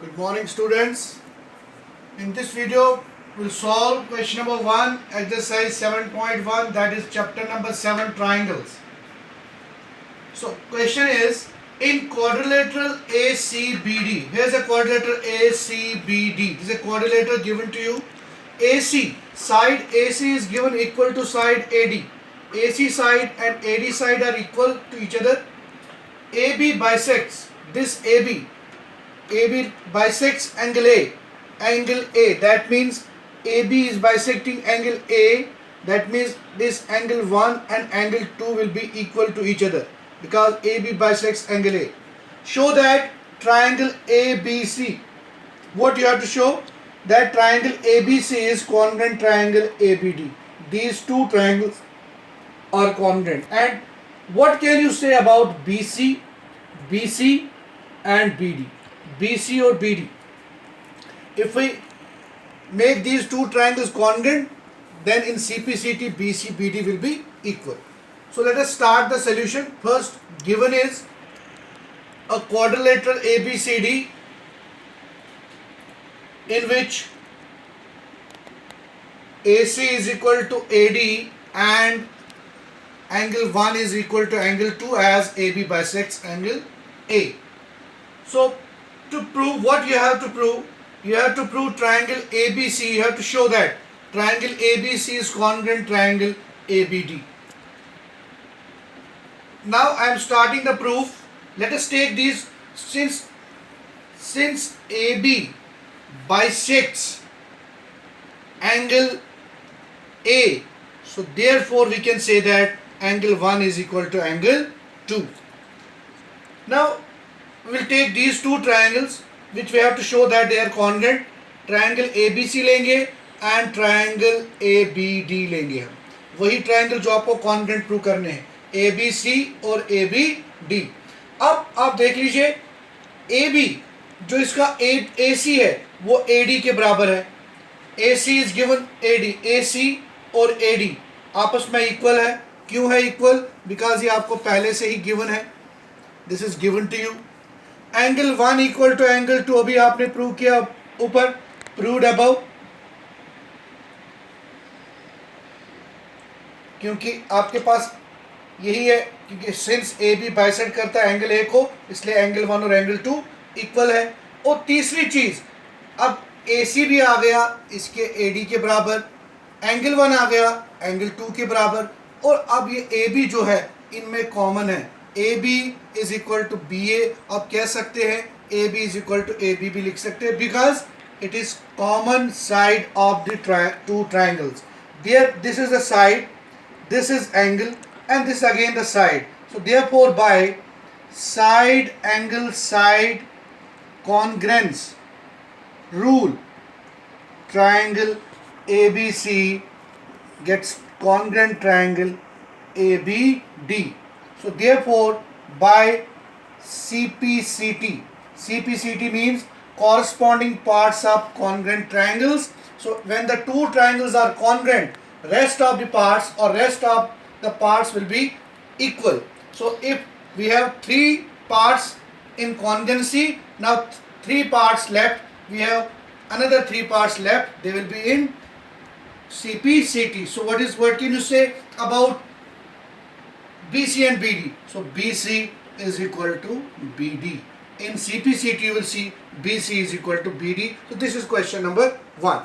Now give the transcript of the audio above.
Good morning, students. In this video, we'll solve question number 1, exercise 7.1, that is chapter number 7, triangles. So, question is, in quadrilateral ACBD, here's a quadrilateral ACBD. This is a quadrilateral given to you. AC, side AC is given equal to side AD. AC side and AD side are equal to each other. AB bisects this AB bisects angle A. That means AB is bisecting angle A. That means this angle 1 and angle 2 will be equal to each other because AB bisects angle A. Show that triangle ABC. What you have to show? That triangle ABC is congruent triangle ABD. These two triangles are congruent. And what can you say about BC and BD? BC or BD. If we make these two triangles congruent, then in CPCT BC BD will be equal. So let us start the solution. First, given is a quadrilateral ABCD in which AC is equal to AD and angle 1 is equal to angle 2 as AB bisects angle A. So to prove what you have to prove triangle ABC. You have to show that triangle ABC is congruent triangle ABD. Now I am starting the proof. Let us take these. Since AB bisects angle A, so therefore we can say that angle 1 is equal to angle 2. Now we will take these two triangles which we have to show that they are congruent. Triangle ABC लेंगे and triangle ABD लेंगे हम. वही triangle जो आपको congruent prove करने हैं, ABC और ABD. अब आप देख लीजिए AB जो इसका AC है वो AD के बराबर है. AC is given AD. AC और AD आपस में इक्वल है. क्यों है इक्वल? बिकॉज ये आपको पहले से ही given है. This is given to you. Angle 1 equal to angle 2 अभी आपने प्रूव किया ऊपर, प्रूव्ड अबव. क्योंकि आपके पास यही है, क्योंकि सिंस ए बी बाइसेक्ट करता है एंगल ए को, इसलिए एंगल 1 और एंगल 2 इक्वल है. और तीसरी चीज, अब ए सी भी आ गया इसके ए डी के बराबर, एंगल 1 आ गया एंगल 2 के बराबर, और अब ये ए बी जो है इनमें कॉमन है. A B is equal to B A. आप कह सकते हैं A B is equal to A B भी लिख सकते हैं because it is common side of the two triangles. There this is the side, this is angle and this again the side. So therefore by side angle side congruence rule, triangle ABC gets congruent triangle ABD. So therefore by CPCT, CPCT means corresponding parts of congruent triangles. So when the two triangles are congruent, rest of the parts or rest of the parts will be equal. So if we have 3 parts in congruency, now 3 parts left, we have another 3 parts left, they will be in CPCT. So what can you say about BC and BD? So BC is equal to BD. In CPCT you will see BC is equal to BD. So this is question number 1.